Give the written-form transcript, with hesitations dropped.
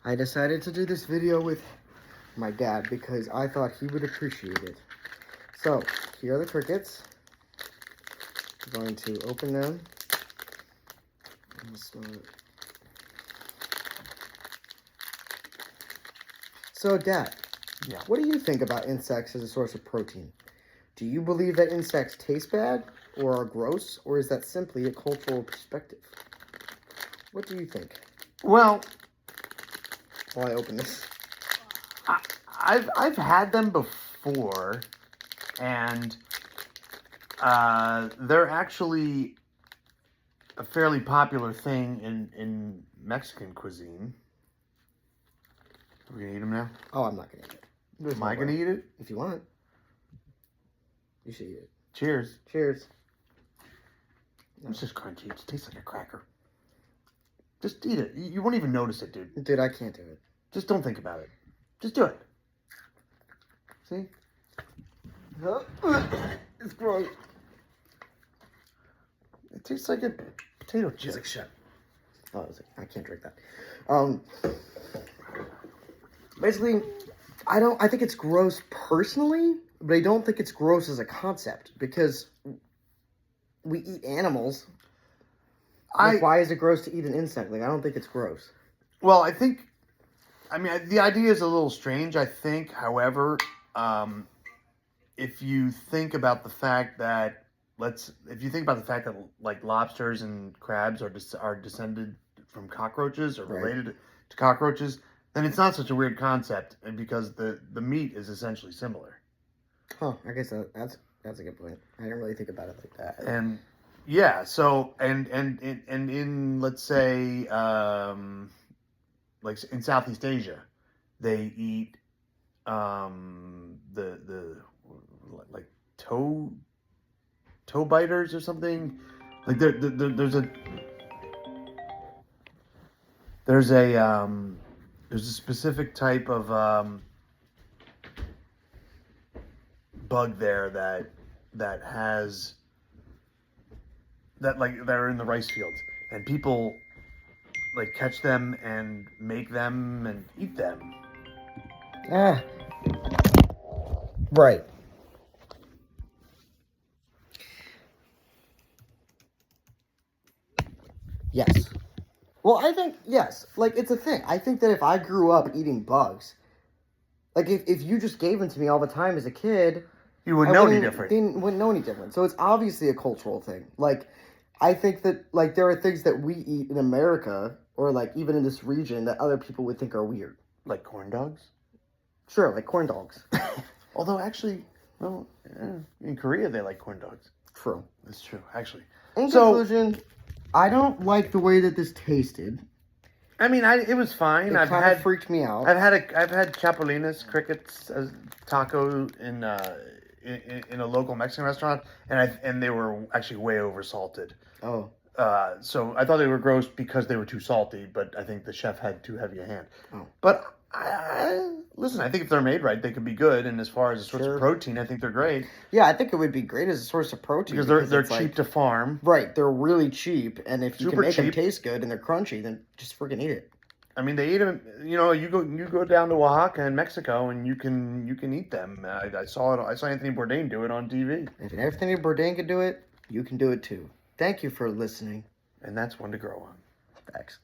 I decided to do this video with my dad because I thought he would appreciate it. So, here are the crickets. I'm going to open them. So, Dad, yeah. What do you think about insects as a source of protein? Do you believe that insects taste bad or are gross, or is that simply a cultural perspective? What do you think? Well, while I open this, I've had them before, and they're actually a fairly popular thing in Mexican cuisine. Are we gonna eat them now? Oh, I'm not gonna eat it. Am I gonna eat it? If you want, you should eat it. Cheers. Cheers. No. It's just crunchy. It tastes like a cracker. Just eat it. You won't even notice it, dude. Dude, I can't do it. Just don't think about it. Just do it. See? It's gross. It tastes like a potato chip. It's like shit. Oh, I can't drink that. Basically, I think it's gross personally, but I don't think it's gross as a concept because we eat animals. Why is it gross to eat an insect? Like, I don't think it's gross. Well, I mean, the idea is a little strange, I think. However, if you think about the fact that, like lobsters and crabs are descended from cockroaches or related to cockroaches, then it's not such a weird concept because the meat is essentially similar. Huh, I guess that's a good point. I didn't really think about it like that. And yeah, so and in let's say like in Southeast Asia, they eat the like toe biters or something. Like there's a specific type of bug there that are in the rice fields, and people like catch them and make them and eat them. Right. Yes. Well, I think, yes. Like, it's a thing. I think that if I grew up eating bugs, like, if you just gave them to me all the time as a kid... You wouldn't know any different. Wouldn't know any different. So it's obviously a cultural thing. Like, I think that, like, there are things that we eat in America, or, like, even in this region, that other people would think are weird. Like corn dogs? Sure, like corn dogs. Although, actually, well, in Korea, they like corn dogs. True. That's true, actually. In conclusion, I don't like the way that this tasted. I mean, it was fine. It kind of freaked me out. I've had chapulines, crickets, as taco in a local Mexican restaurant, and they were actually way oversalted. Oh. So I thought they were gross because they were too salty, but I think the chef had too heavy a hand. Oh. But listen, I think if they're made right, they could be good. And as far as a source of protein, I think they're great. Yeah, I think it would be great as a source of protein because they're cheap to farm. Right, they're really cheap, and if you can make them taste good and they're crunchy, then just freaking eat it. I mean, they eat them. You know, you go down to Oaxaca in Mexico, and you can eat them. I saw it. I saw Anthony Bourdain do it on TV. If Anthony Bourdain can do it, you can do it too. Thank you for listening. And that's one to grow on. Thanks.